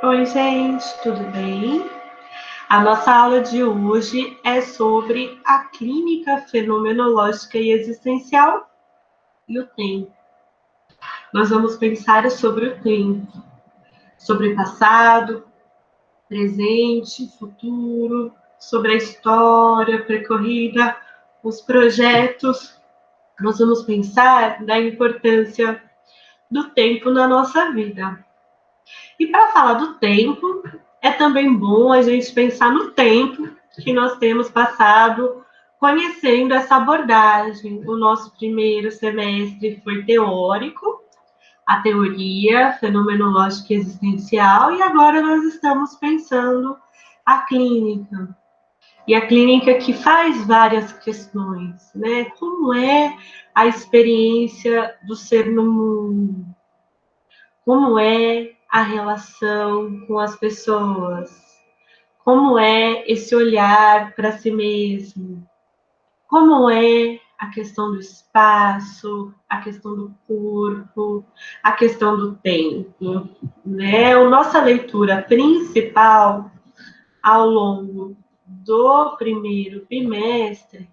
Oi, gente, tudo bem? A nossa aula de hoje é sobre a clínica fenomenológica e existencial e o tempo. Nós vamos pensar sobre o tempo, sobre o passado, presente, futuro, sobre a história percorrida, os projetos. Nós vamos pensar da importância do tempo na nossa vida. E para falar do tempo, é também bom a gente pensar no tempo que nós temos passado conhecendo essa abordagem. O nosso primeiro semestre foi teórico, a teoria fenomenológica e existencial, e agora nós estamos pensando a clínica. E a clínica que faz várias questões, né? Como é a experiência do ser no mundo? Como é a relação com as pessoas? Como é esse olhar para si mesmo? Como é a questão do espaço, a questão do corpo, a questão do tempo, né? A nossa leitura principal ao longo do primeiro bimestre,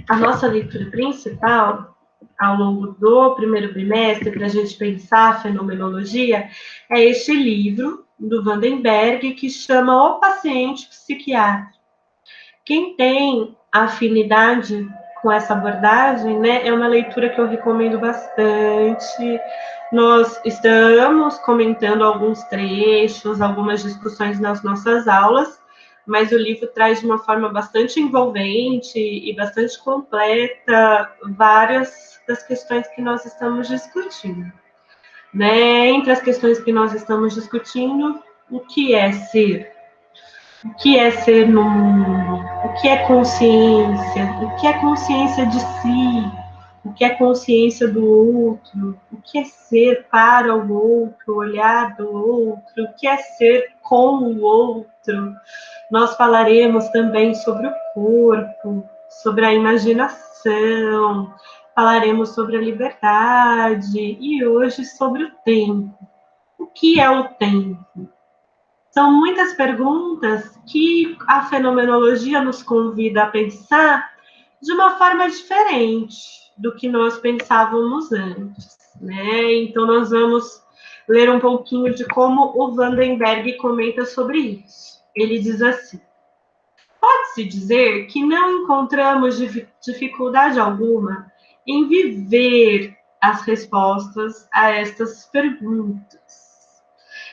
a nossa leitura principal ao longo do primeiro bimestre, para a gente pensar a fenomenologia, é este livro do Vandenberg, que chama O Paciente Psiquiatra. Quem tem afinidade com essa abordagem, né, é uma leitura que eu recomendo bastante. Nós estamos comentando alguns trechos, algumas discussões nas nossas aulas, mas o livro traz de uma forma bastante envolvente e bastante completa várias das questões que nós estamos discutindo. Né? Entre as questões que nós estamos discutindo, o que é ser? O que é ser no mundo? O que é consciência? O que é consciência de si? O que é consciência do outro? O que é ser para o outro, olhar do outro? O que é ser com o outro? Nós falaremos também sobre o corpo, sobre a imaginação, falaremos sobre a liberdade e hoje sobre o tempo. O que é o tempo? São muitas perguntas que a fenomenologia nos convida a pensar de uma forma diferente do que nós pensávamos antes, né? Então, nós vamos ler um pouquinho de como o Vandenberg comenta sobre isso. Ele diz assim: pode-se dizer que não encontramos dificuldade alguma em viver as respostas a estas perguntas.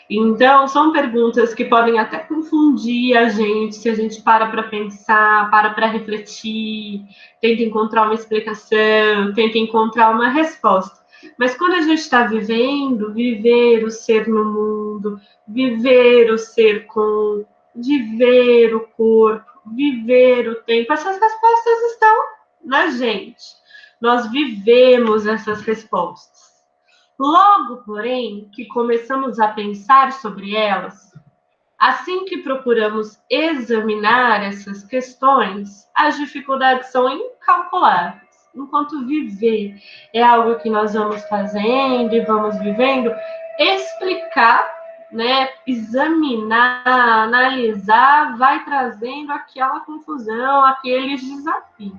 Então, são perguntas que podem até confundir a gente, se a gente para pensar, para refletir, tenta encontrar uma explicação, tenta encontrar uma resposta. Mas quando a gente está vivendo, viver o ser no mundo, viver o ser com, viver o corpo, viver o tempo, essas respostas estão na gente. Nós vivemos essas respostas. Logo, porém, que começamos a pensar sobre elas, assim que procuramos examinar essas questões, as dificuldades são incalculáveis. Enquanto viver é algo que nós vamos fazendo e vamos vivendo, explicar, né, examinar, analisar, vai trazendo aquela confusão, aqueles desafios.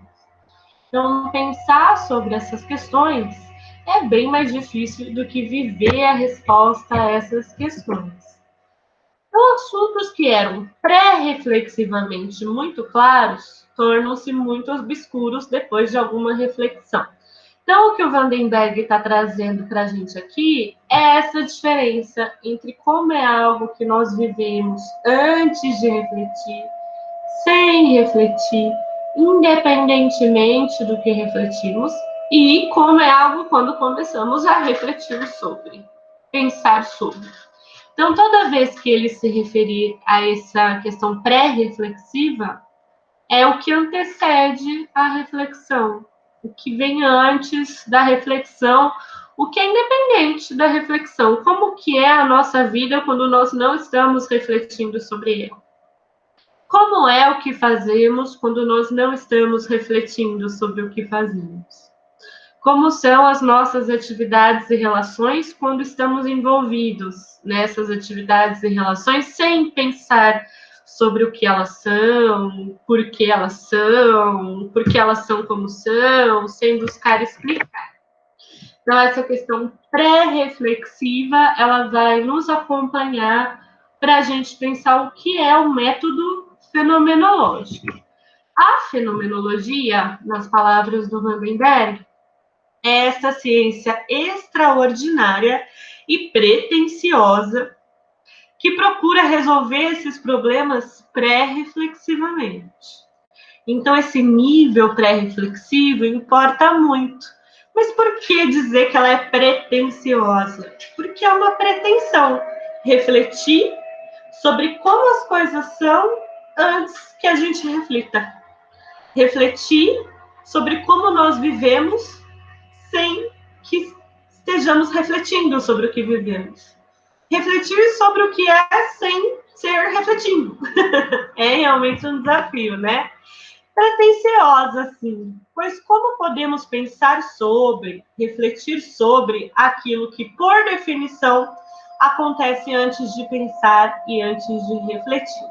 Então, pensar sobre essas questões é bem mais difícil do que viver a resposta a essas questões. Então, assuntos que eram pré-reflexivamente muito claros tornam-se muito obscuros depois de alguma reflexão. Então, o que o Vandenberg está trazendo para a gente aqui é essa diferença entre como é algo que nós vivemos antes de refletir, sem refletir, independentemente do que refletimos, e como é algo quando começamos a refletir sobre, pensar sobre. Então, toda vez que ele se referir a essa questão pré-reflexiva, é o que antecede a reflexão, o que vem antes da reflexão, o que é independente da reflexão, como que é a nossa vida quando nós não estamos refletindo sobre ela. Como é o que fazemos quando nós não estamos refletindo sobre o que fazemos? Como são as nossas atividades e relações quando estamos envolvidos nessas atividades e relações sem pensar sobre o que elas são, por que elas são como são, sem buscar explicar. Então, essa questão pré-reflexiva, ela vai nos acompanhar para a gente pensar o que é o método fenomenológico. A fenomenologia, nas palavras do Vandenberg, é essa ciência extraordinária e pretensiosa que procura resolver esses problemas pré-reflexivamente. Então, esse nível pré-reflexivo importa muito. Mas por que dizer que ela é pretensiosa? Porque é uma pretensão refletir sobre como as coisas são antes que a gente reflita. Refletir sobre como nós vivemos sem que estejamos refletindo sobre o que vivemos. Refletir sobre o que é sem ser refletindo. É realmente um desafio, né? Pretensiosa, sim, pois como podemos pensar sobre, refletir sobre aquilo que, por definição, acontece antes de pensar e antes de refletir?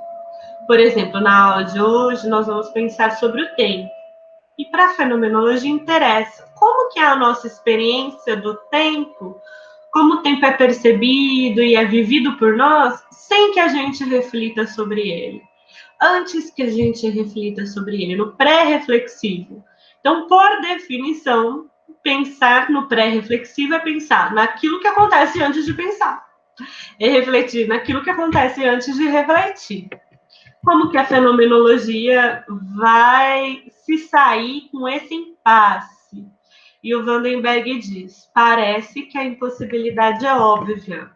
Por exemplo, na aula de hoje, nós vamos pensar sobre o tempo. E para a fenomenologia interessa como que é a nossa experiência do tempo, como o tempo é percebido e é vivido por nós, sem que a gente reflita sobre ele. Antes que a gente reflita sobre ele, no pré-reflexivo. Então, por definição, pensar no pré-reflexivo é pensar naquilo que acontece antes de pensar. É refletir naquilo que acontece antes de refletir. Como que a fenomenologia vai se sair com esse impasse? E o Vandenberg diz, parece que a impossibilidade é óbvia.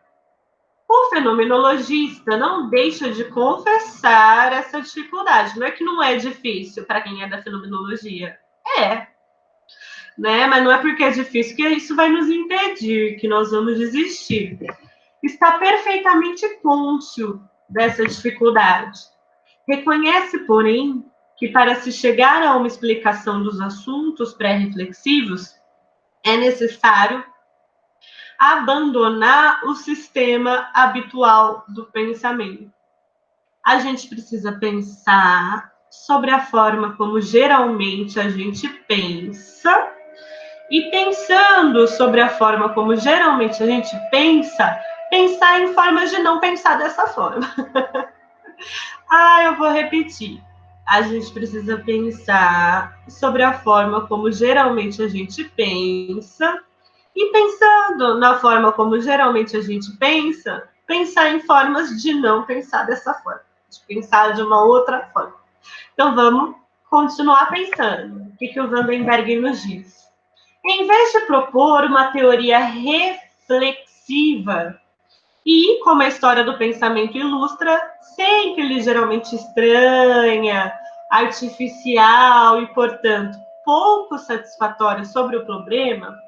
O fenomenologista não deixa de confessar essa dificuldade. Não é que não é difícil para quem é da fenomenologia. É, né? Mas não é porque é difícil que isso vai nos impedir, que nós vamos desistir. Está perfeitamente cônscio dessa dificuldade. Reconhece, porém, que para se chegar a uma explicação dos assuntos pré-reflexivos, é necessário abandonar o sistema habitual do pensamento. A gente precisa pensar sobre a forma como geralmente a gente pensa, e pensando sobre a forma como geralmente a gente pensa, pensar em formas de não pensar dessa forma. Eu vou repetir. A gente precisa pensar sobre a forma como geralmente a gente pensa, e pensando na forma como geralmente a gente pensa, pensar em formas de não pensar dessa forma, de pensar de uma outra forma. Então vamos continuar pensando. O que o Vandenberg nos diz? Em vez de propor uma teoria reflexiva, e, como a história do pensamento ilustra, sempre ligeiramente estranha, artificial e, portanto, pouco satisfatória sobre o problema,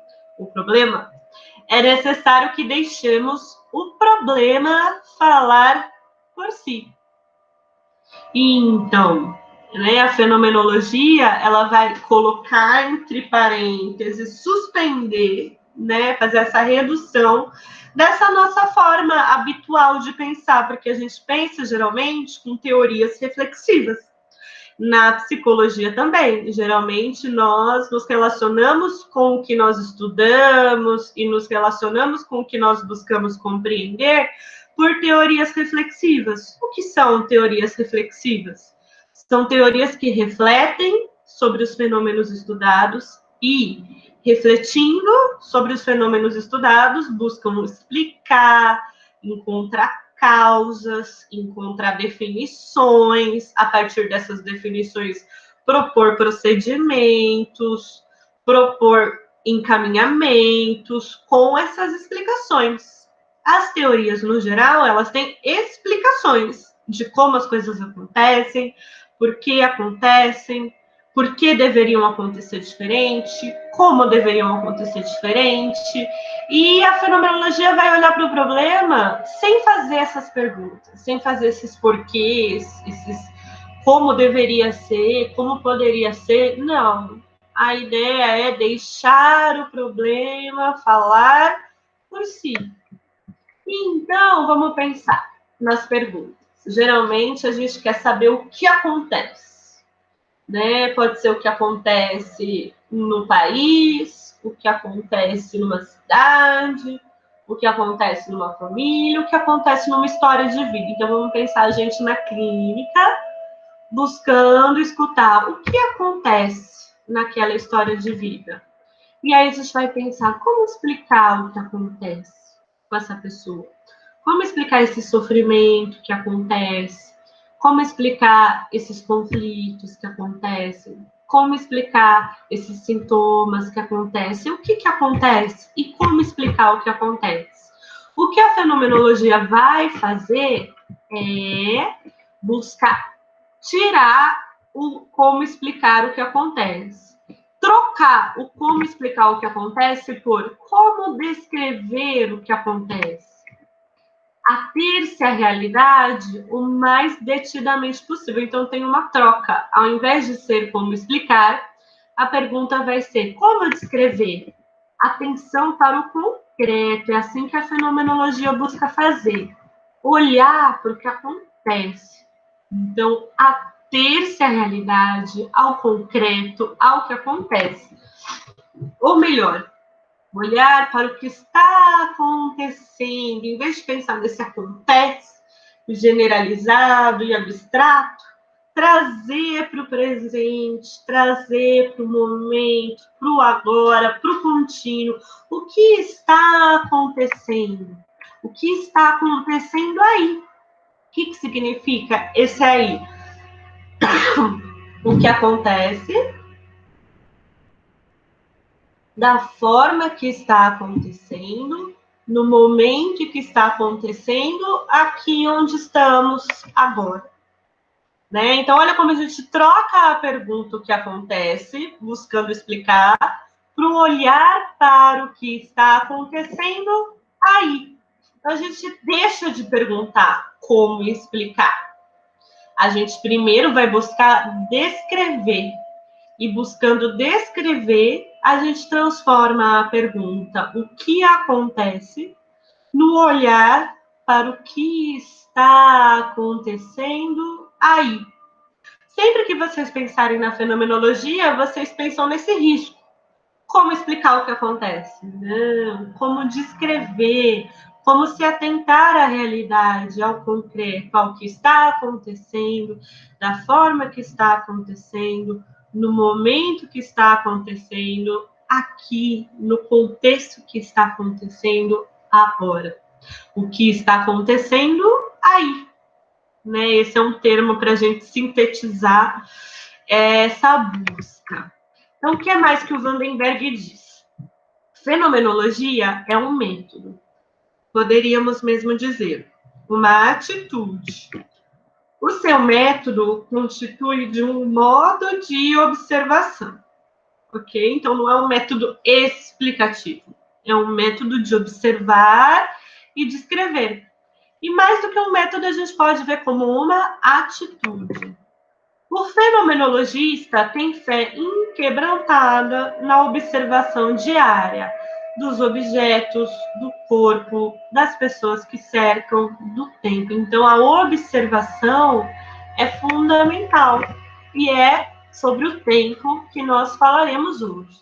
é necessário que deixemos o problema falar por si. E, então, né, a fenomenologia, ela vai colocar entre parênteses, suspender, né, fazer essa redução dessa nossa forma habitual de pensar, porque a gente pensa geralmente com teorias reflexivas. Na psicologia também, geralmente nós nos relacionamos com o que nós estudamos e nos relacionamos com o que nós buscamos compreender por teorias reflexivas. O que são teorias reflexivas? São teorias que refletem sobre os fenômenos estudados e, refletindo sobre os fenômenos estudados, buscam explicar, encontrar causas, encontrar definições, a partir dessas definições, propor procedimentos, propor encaminhamentos com essas explicações. As teorias, no geral, elas têm explicações de como as coisas acontecem, por que acontecem, por que deveriam acontecer diferente, como deveriam acontecer diferente. E a fenomenologia vai olhar para o problema sem fazer essas perguntas, sem fazer esses porquês, esses como deveria ser, como poderia ser. Não. a ideia é deixar o problema falar por si. Então, vamos pensar nas perguntas. Geralmente, a gente quer saber o que acontece, né? Pode ser o que acontece no país, o que acontece numa cidade, o que acontece numa família, o que acontece numa história de vida. Então, vamos pensar a gente na clínica, buscando escutar o que acontece naquela história de vida. E aí a gente vai pensar como explicar o que acontece com essa pessoa. Como explicar esse sofrimento que acontece? Como explicar esses conflitos que acontecem? Como explicar esses sintomas que acontecem? O que acontece? E como explicar o que acontece? O que a fenomenologia vai fazer é buscar tirar o como explicar o que acontece. Trocar o como explicar o que acontece por como descrever o que acontece. Ater-se à realidade o mais detidamente possível. Então, tem uma troca. Ao invés de ser como explicar, a pergunta vai ser como descrever. Atenção para o concreto. É assim que a fenomenologia busca fazer. Olhar para o que acontece. Então, ater-se à realidade, ao concreto, ao que acontece. Ou melhor, olhar para o que está acontecendo, em vez de pensar nesse acontece, generalizado e abstrato, trazer para o presente, trazer para o momento, para o agora, para o contínuo, o que está acontecendo? O que está acontecendo aí? O que significa esse aí? O que acontece, da forma que está acontecendo, no momento que está acontecendo, aqui onde estamos agora. Né? Então, olha como a gente troca a pergunta o que acontece, buscando explicar, para o olhar para o que está acontecendo aí. Então, a gente deixa de perguntar como explicar. A gente primeiro vai buscar descrever. E buscando descrever, a gente transforma a pergunta o que acontece no olhar para o que está acontecendo aí. Sempre que vocês pensarem na fenomenologia, vocês pensam nesse risco. Como explicar o que acontece? Não, como descrever, como se atentar à realidade, ao concreto, ao que está acontecendo, da forma que está acontecendo, no momento que está acontecendo, aqui, no contexto que está acontecendo agora. O que está acontecendo aí. Né? Esse é um termo para a gente sintetizar essa busca. Então, o que é mais que o Vandenberg diz? Fenomenologia é um método. Poderíamos mesmo dizer, uma atitude. O seu método constitui de um modo de observação, ok? Então, não é um método explicativo, é um método de observar e descrever. E mais do que um método, a gente pode ver como uma atitude. O fenomenologista tem fé inquebrantada na observação diária dos objetos, do corpo, das pessoas que cercam, do tempo. Então, a observação é fundamental e é sobre o tempo que nós falaremos hoje.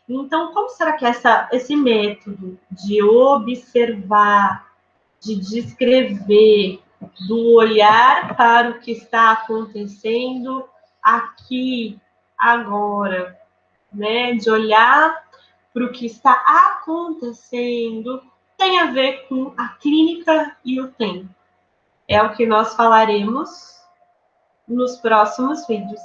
Então, como será que esse método de observar, de descrever, do olhar para o que está acontecendo aqui, agora, né? De olhar para o que está acontecendo, tem a ver com a clínica e o tempo. É o que nós falaremos nos próximos vídeos.